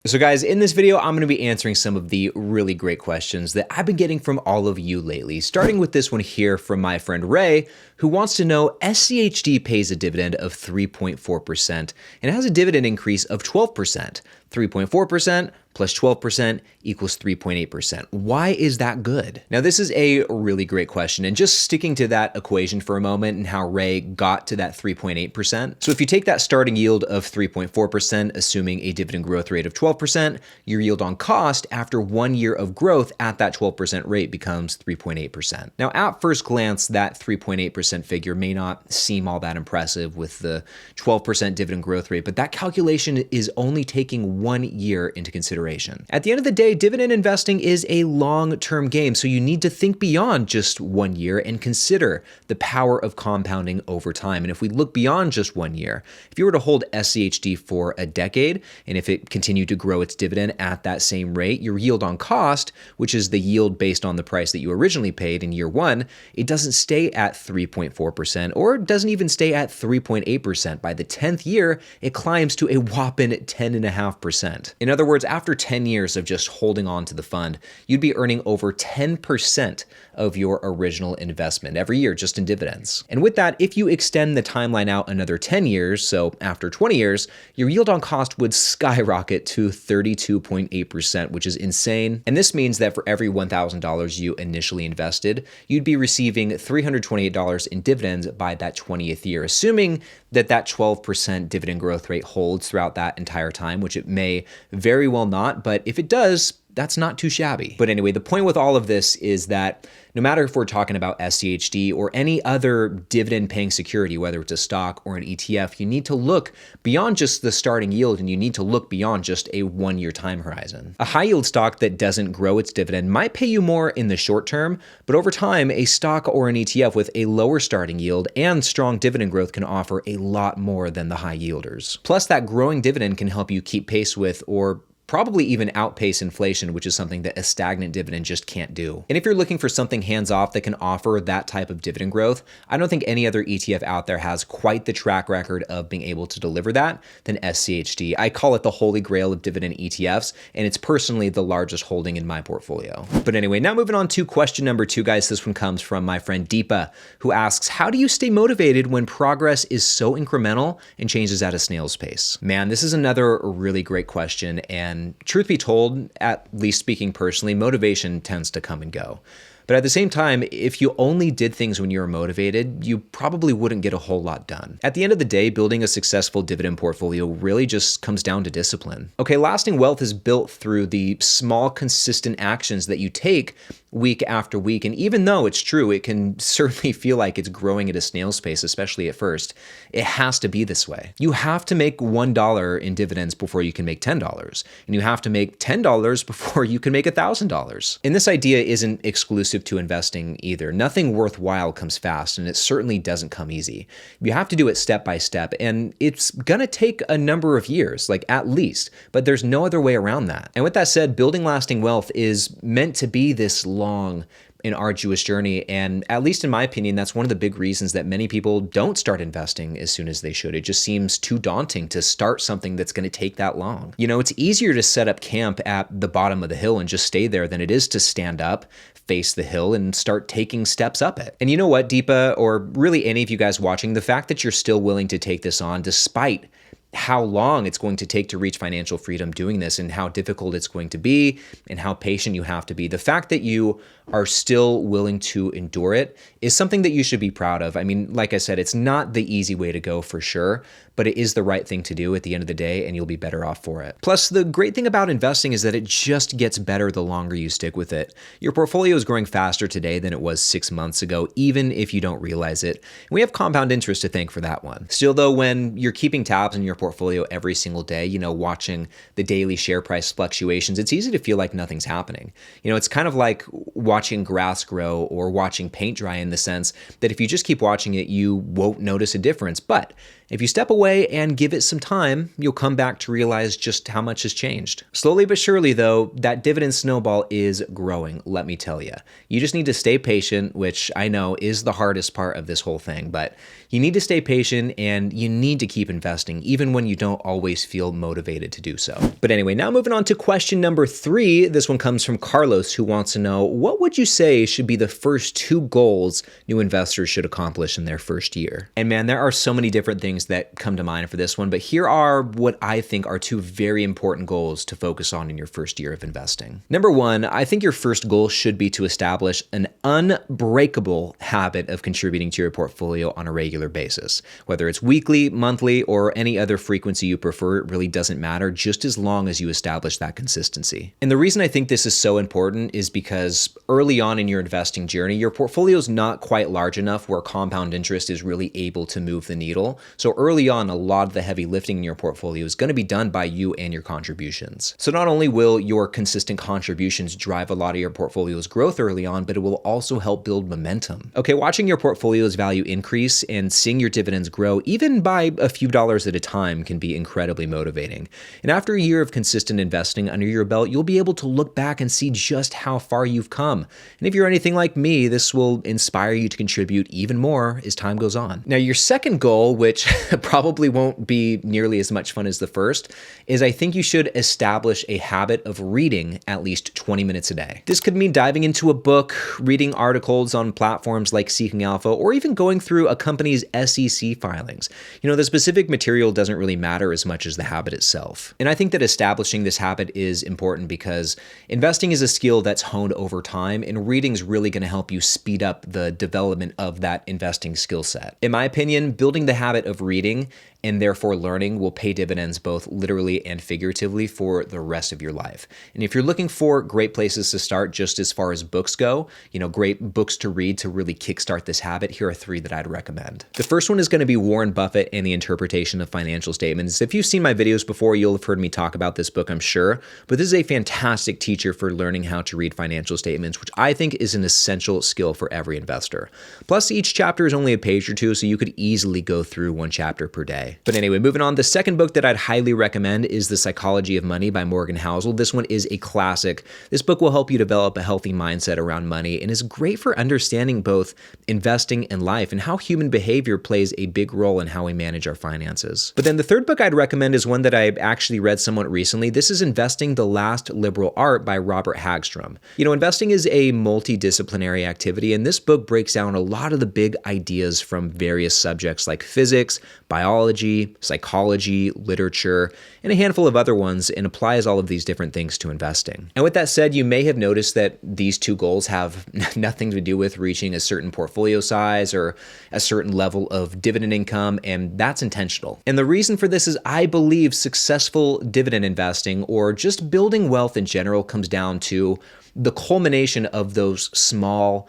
So guys, in this video, I'm going to be answering some of the really great questions that I've been getting from all of you lately, starting with this one here from my friend Ray, who wants to know SCHD pays a dividend of 3.4% and it has a dividend increase of 12%. 3.4% plus 12% equals 3.8%. Why is that good? Now, this is a really great question, and just sticking to that equation for a moment and how Ray got to that 3.8%. So if you take that starting yield of 3.4%, assuming a dividend growth rate of 12%, your yield on cost after 1 year of growth at that 12% rate becomes 3.8%. Now, at first glance, that 3.8% figure may not seem all that impressive with the 12% dividend growth rate, but that calculation is only taking 1 year into consideration. At the end of the day, dividend investing is a long-term game, so you need to think beyond just 1 year and consider the power of compounding over time. And if we look beyond just 1 year, if you were to hold SCHD for a decade, and if it continued to grow its dividend at that same rate, your yield on cost, which is the yield based on the price that you originally paid in year one, it doesn't stay at 3.4%, or it doesn't even stay at 3.8%. By the 10th year, it climbs to a whopping 10.5%. In other words, after 10 years of just holding on to the fund, you'd be earning over 10% of your original investment every year just in dividends. And with that, if you extend the timeline out another 10 years, so after 20 years, your yield on cost would skyrocket to 32.8%, which is insane. And this means that for every $1,000 you initially invested, you'd be receiving $328 in dividends by that 20th year, assuming that that 12% dividend growth rate holds throughout that entire time, which it may very well not, but if it does, that's not too shabby. But anyway, the point with all of this is that no matter if we're talking about SCHD or any other dividend-paying security, whether it's a stock or an ETF, you need to look beyond just the starting yield, and you need to look beyond just a 1 year time horizon. A high-yield stock that doesn't grow its dividend might pay you more in the short term, but over time, a stock or an ETF with a lower starting yield and strong dividend growth can offer a lot more than the high yielders. Plus, that growing dividend can help you keep pace with or probably even outpace inflation, which is something that a stagnant dividend just can't do. And if you're looking for something hands-off that can offer that type of dividend growth, I don't think any other ETF out there has quite the track record of being able to deliver that than SCHD. I call it the holy grail of dividend ETFs, and it's personally the largest holding in my portfolio. But anyway, now moving on to question number 2, guys. This one comes from my friend Deepa, who asks, how do you stay motivated when progress is so incremental and changes at a snail's pace? Man, this is another really great question, and truth be told, at least speaking personally, motivation tends to come and go. But at the same time, if you only did things when you were motivated, you probably wouldn't get a whole lot done. At the end of the day, building a successful dividend portfolio really just comes down to discipline. Okay, lasting wealth is built through the small, consistent actions that you take week after week. And even though it's true, it can certainly feel like it's growing at a snail's pace, especially at first, it has to be this way. You have to make $1 in dividends before you can make $10. And you have to make $10 before you can make $1,000. And this idea isn't exclusive to investing either. Nothing worthwhile comes fast, and it certainly doesn't come easy. You have to do it step by step, and it's gonna take a number of years, like at least, but there's no other way around that. And with that said, building lasting wealth is meant to be this long and arduous journey, and at least in my opinion, that's one of the big reasons that many people don't start investing as soon as they should. It just seems too daunting to start something that's going to take that long. You know, it's easier to set up camp at the bottom of the hill and just stay there than it is to stand up, face the hill, and start taking steps up it. And you know what, Deepa, or really any of you guys watching, the fact that you're still willing to take this on despite how long it's going to take to reach financial freedom doing this, and how difficult it's going to be, and how patient you have to be. The fact that you are still willing to endure it is something that you should be proud of. I mean, like I said, it's not the easy way to go for sure, but it is the right thing to do at the end of the day, and you'll be better off for it. Plus, the great thing about investing is that it just gets better the longer you stick with it. Your portfolio is growing faster today than it was 6 months ago, even if you don't realize it. And we have compound interest to thank for that one. Still though, when you're keeping tabs on your portfolio every single day, you know, watching the daily share price fluctuations, it's easy to feel like nothing's happening. You know, it's kind of like watching grass grow or watching paint dry, in the sense that if you just keep watching it, you won't notice a difference. But If you step away and give it some time, you'll come back to realize just how much has changed. Slowly but surely though, that dividend snowball is growing, let me tell you. You just need to stay patient, which I know is the hardest part of this whole thing, but you need to stay patient and you need to keep investing even when you don't always feel motivated to do so. But anyway, now moving on to question number 3. This one comes from Carlos, who wants to know, what would you say should be the first 2 goals new investors should accomplish in their first year? And man, there are so many different things that come to mind for this one, but here are what I think are 2 very important goals to focus on in your first year of investing. Number 1, I think your first goal should be to establish an unbreakable habit of contributing to your portfolio on a regular basis. Whether it's weekly, monthly, or any other frequency you prefer, it really doesn't matter, just as long as you establish that consistency. And the reason I think this is so important is because early on in your investing journey, your portfolio is not quite large enough where compound interest is really able to move the needle. So early on, a lot of the heavy lifting in your portfolio is going to be done by you and your contributions. So not only will your consistent contributions drive a lot of your portfolio's growth early on, but it will also help build momentum. Okay, watching your portfolio's value increase and seeing your dividends grow, even by a few dollars at a time, can be incredibly motivating. And after a year of consistent investing under your belt, you'll be able to look back and see just how far you've come. And if you're anything like me, this will inspire you to contribute even more as time goes on. Now, your second goal, which probably won't be nearly as much fun as the first, is I think you should establish a habit of reading at least 20 minutes a day. This could mean diving into a book, reading articles on platforms like Seeking Alpha, or even going through a company's SEC filings. The specific material doesn't really matter as much as the habit itself. And I think that establishing this habit is important because investing is a skill that's honed over time, and reading is really going to help you speed up the development of that investing skill set. In my opinion, building the habit of reading and therefore learning will pay dividends both literally and figuratively for the rest of your life. And if you're looking for great places to start just as far as books go, great books to read to really kickstart this habit, here are 3 that I'd recommend. The first one is going to be Warren Buffett and the Interpretation of Financial Statements. If you've seen my videos before, you'll have heard me talk about this book, I'm sure, but this is a fantastic teacher for learning how to read financial statements, which I think is an essential skill for every investor. Plus, each chapter is only a page or 2, so you could easily go through 1 chapter per day. But anyway, moving on, the second book that I'd highly recommend is The Psychology of Money by Morgan Housel. This one is a classic. This book will help you develop a healthy mindset around money and is great for understanding both investing and life and how human behavior plays a big role in how we manage our finances. But then the third book I'd recommend is one that I actually read somewhat recently. This is Investing: The Last Liberal Art by Robert Hagstrom. Investing is a multidisciplinary activity, and this book breaks down a lot of the big ideas from various subjects like physics, biology, psychology, literature, and a handful of other ones, and applies all of these different things to investing. And with that said, you may have noticed that these 2 goals have nothing to do with reaching a certain portfolio size or a certain level of dividend income, and that's intentional. And the reason for this is I believe successful dividend investing, or just building wealth in general, comes down to the culmination of those small,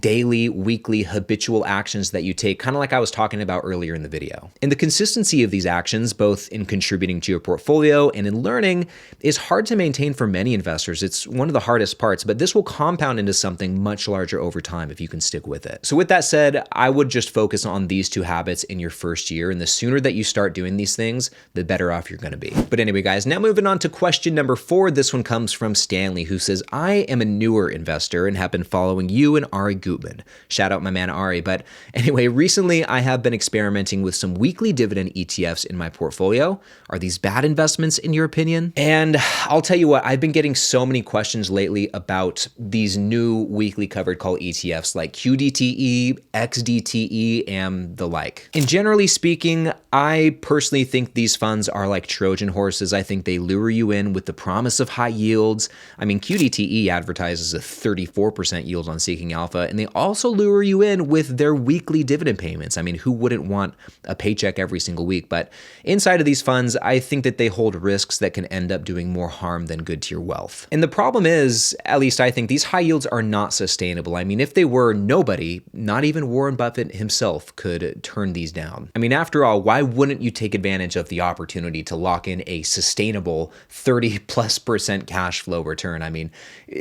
daily, weekly, habitual actions that you take, kind of like I was talking about earlier in the video. And the consistency of these actions, both in contributing to your portfolio and in learning, is hard to maintain for many investors. It's one of the hardest parts, but this will compound into something much larger over time if you can stick with it. So with that said, I would just focus on these 2 habits in your first year, and the sooner that you start doing these things, the better off you're going to be. But anyway, guys, now moving on to question number 4. This one comes from Stanley, who says, I am a newer investor and have been following you and Ari Gutman. Shout out my man Ari. But anyway, recently I have been experimenting with some weekly dividend ETFs in my portfolio. Are these bad investments in your opinion? And I'll tell you what, I've been getting so many questions lately about these new weekly covered call ETFs like QDTE, XDTE, and the like. And generally speaking, I personally think these funds are like Trojan horses. I think they lure you in with the promise of high yields. I mean, QDTE advertises a 34% yield on Seeking Alpha, and they also lure you in with their weekly dividend payments. I mean, who wouldn't want a paycheck every single week? But inside of these funds, I think that they hold risks that can end up doing more harm than good to your wealth. And the problem is, at least I think, these high yields are not sustainable. I mean, if they were, nobody, not even Warren Buffett himself, could turn these down. I mean, after all, why wouldn't you take advantage of the opportunity to lock in a sustainable 30+% cash flow return? I mean,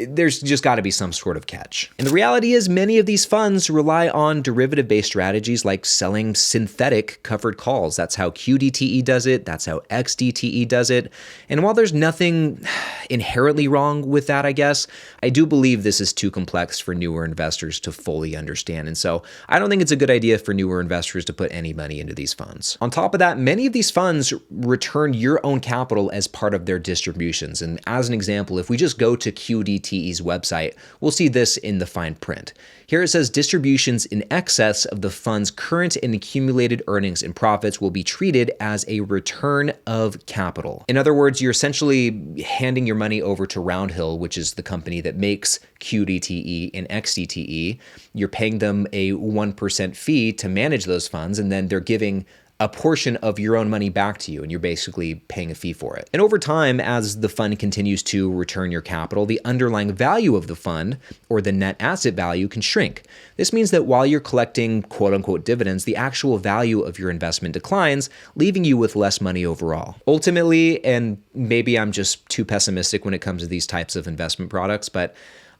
there's just got to be some sort of catch. And the reality is because many of these funds rely on derivative-based strategies like selling synthetic covered calls. That's how QDTE does it. That's how XDTE does it. And while there's nothing inherently wrong with that, I guess, I do believe this is too complex for newer investors to fully understand. And so I don't think it's a good idea for newer investors to put any money into these funds. On top of that, many of these funds return your own capital as part of their distributions. And as an example, if we just go to QDTE's website, we'll see this in the fine print. Here it says distributions in excess of the fund's current and accumulated earnings and profits will be treated as a return of capital. In other words, you're essentially handing your money over to Roundhill, which is the company that makes QDTE and XDTE. You're paying them a 1% fee to manage those funds, and then they're giving a portion of your own money back to you, and you're basically paying a fee for it. And over time, as the fund continues to return your capital, the underlying value of the fund, or the net asset value, can shrink. This means that while you're collecting quote-unquote dividends, the actual value of your investment declines, leaving you with less money overall. Ultimately, and maybe I'm just too pessimistic when it comes to these types of investment products, but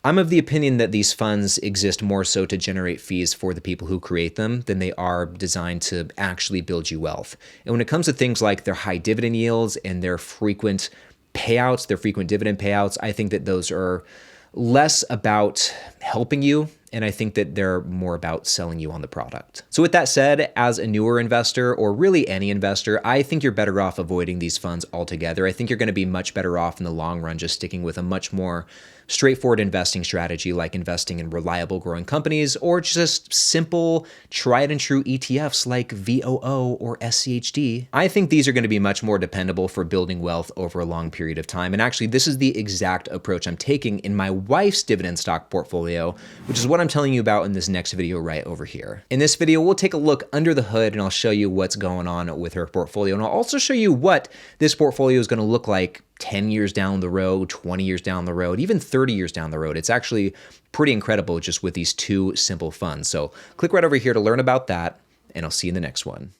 I'm of the opinion that these funds exist more so to generate fees for the people who create them than they are designed to actually build you wealth. And when it comes to things like their high dividend yields and their frequent payouts, their frequent dividend payouts, I think that those are less about helping you, and I think that they're more about selling you on the product. So with that said, as a newer investor, or really any investor, I think you're better off avoiding these funds altogether. I think you're going to be much better off in the long run just sticking with a much more straightforward investing strategy like investing in reliable growing companies, or just simple tried and true ETFs like VOO or SCHD. I think these are going to be much more dependable for building wealth over a long period of time. And actually, this is the exact approach I'm taking in my wife's dividend stock portfolio, which is what I'm telling you about in this next video right over here. In this video, we'll take a look under the hood and I'll show you what's going on with her portfolio. And I'll also show you what this portfolio is going to look like 10 years down the road, 20 years down the road, even 30 years down the road. It's actually pretty incredible just with these two simple funds. So click right over here to learn about that, and I'll see you in the next one.